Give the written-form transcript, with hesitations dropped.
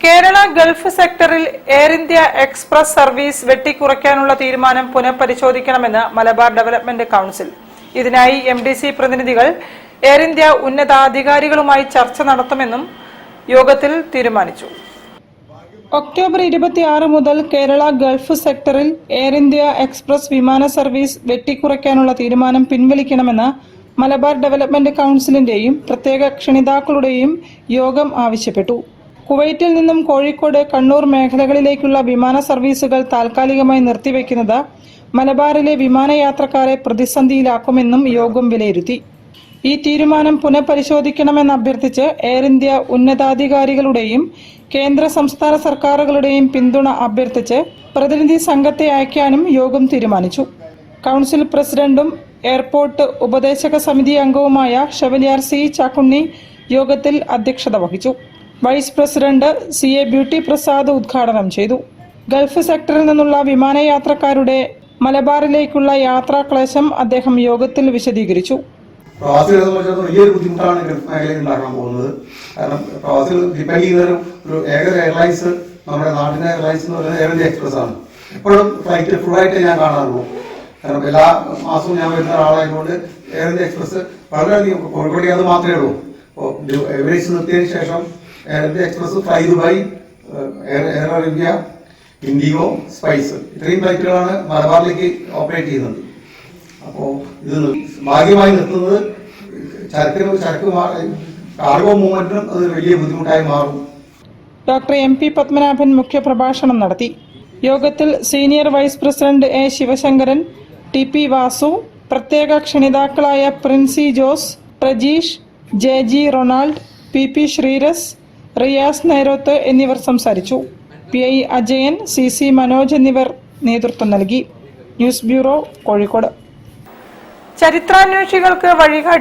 Kerala Gulf സെക്ടറിൽ air India express service വെട്ടിക്കുറയ്ക്കാനുള്ള തീരുമാനം പുനഃപരിശോധിക്കണമെന്ന് Malabar development council. ഇതിനായി MDC പ്രതിനിധികൾ എയർ ഇന്ത്യ ഉന്നതാധികാരികളുമായി ചർച്ച നടത്തുമെന്നും യോഗത്തിൽ തീരുമാനിച്ചു. ഒക്ടോബർ 26 മുതൽ കേരള ഗൾഫ് സെക്ടറിൽ എയർ ഇന്ത്യ എക്സ്പ്രസ് വിമാന സർവീസ് വെട്ടിക്കുറയ്ക്കാനുള്ള തീരുമാനം പിൻവലിക്കണമെന്ന് മലബാർ ഡെവലപ്മെന്റ് കൌൺസിലിന്റെയും പ്രത്യേക ക്ഷണിതാക്കളുടെയും യോഗം ആവശ്യപ്പെട്ടു. കുവൈറ്റിൽ നിന്നും കോഴിക്കോട്, കണ്ണൂർ മേഖലകളിലേക്കുള്ള വിമാന സർവീസുകൾ താൽക്കാലികമായി നിർത്തിവെക്കുന്നത് മലബാറിലെ വിമാനയാത്രക്കാരെ പ്രതിസന്ധിയിലാക്കുമെന്നും യോഗം വിലയിരുത്തി. ഈ തീരുമാനം പുനഃപരിശോധിക്കണമെന്ന് അഭ്യർത്ഥിച്ച് എയർ ഇന്ത്യ ഉന്നതാധികാരികളുടെയും കേന്ദ്ര സംസ്ഥാന സർക്കാരുകളുടെയും പിന്തുണ അഭ്യർത്ഥിച്ച് പ്രതിനിധി സംഘത്തെ അയക്കാനും യോഗം തീരുമാനിച്ചു. കൌൺസിൽ പ്രസിഡന്റും എയർപോർട്ട് ഉപദേശക സമിതി അംഗവുമായ ഷെവലിയാർ C. ചാക്കുണ്ണി യോഗത്തിൽ അധ്യക്ഷത വഹിച്ചു. Vice president CA Beauty Prasad ഉദ്ഘാടനം ചെയ്തു. ഗൾഫ് സെക്ടറിൽ നിന്നുള്ള വിമാനയാത്രക്കാരുടെ മലബാറിലേക്കുള്ള യാത്രാക്ലേശം അദ്ദേഹം യോഗത്തിൽ വിശദീകരിച്ചു. പ്രവാസികളെ സംബന്ധിച്ചിടത്തോളം വലിയൊരു ബുദ്ധിമുട്ടാണ് ഗൾഫ് മേഖലയിൽ ഉണ്ടാക്കാൻ പോകുന്നത്. കാരണം പ്രവാസികൾ ഡിപ്പെൻഡ് ചെയ്യുന്ന ഒരു ഏക എയർലൈൻസ് നമ്മുടെ നാട്ടിലെ എയർലൈൻസ് എന്ന് പറയുന്നത് എയർ ഇന്ത്യ എക്സ്പ്രസ് ആണ്. എപ്പോഴും ഫ്ലൈറ്റ് ഫുള്ളായിട്ട് ഞാൻ കാണാറുള്ളൂ. കാരണം എല്ലാ മാസവും ഞാൻ വരുന്ന ഒരാളായതുകൊണ്ട് എയർ ഇന്ത്യ എക്സ്പ്രസ് വളരെയധികം കോഴിക്കോട് അത് മാത്രമേ ഉള്ളൂ. അപ്പോൾ എവറേജ് നിർത്തിയതിനു ശേഷം air India express, fly Dubai, air India, IndiGo, spice ഇത്രയും ഫ്ലൈറ്റുകളാണ് മലബാറിലേക്ക് ഓപ്പറേറ്റ് ചെയ്യുന്നത്. അപ്പോൾ ഇത് ഭാഗ്യമായി നിർത്തുന്നത് ചരക്ക് കാർഗോ മൂവ്മെന്റിനും അത് വലിയ ബുദ്ധിമുട്ടായി മാറും. ഡോക്ടർ MP പത്മനാഭൻ മുഖ്യപ്രഭാഷണം നടത്തി. യോഗത്തിൽ senior vice president A. Sivasankaran, TP Vasu, പ്രത്യേക ക്ഷണിതാക്കളായ Princy Jose, Prajeesh, JG Ronald, PP Sreeras, Riyas Nairoth എന്നിവർ സംസാരിച്ചു. PI അജയൻ, CC മനോജ് എന്നിവർ നേതൃത്വം നൽകി. News bureau, Kozhikode. ചരിത്രാന്വേഷികൾക്ക് വഴികാട്ടി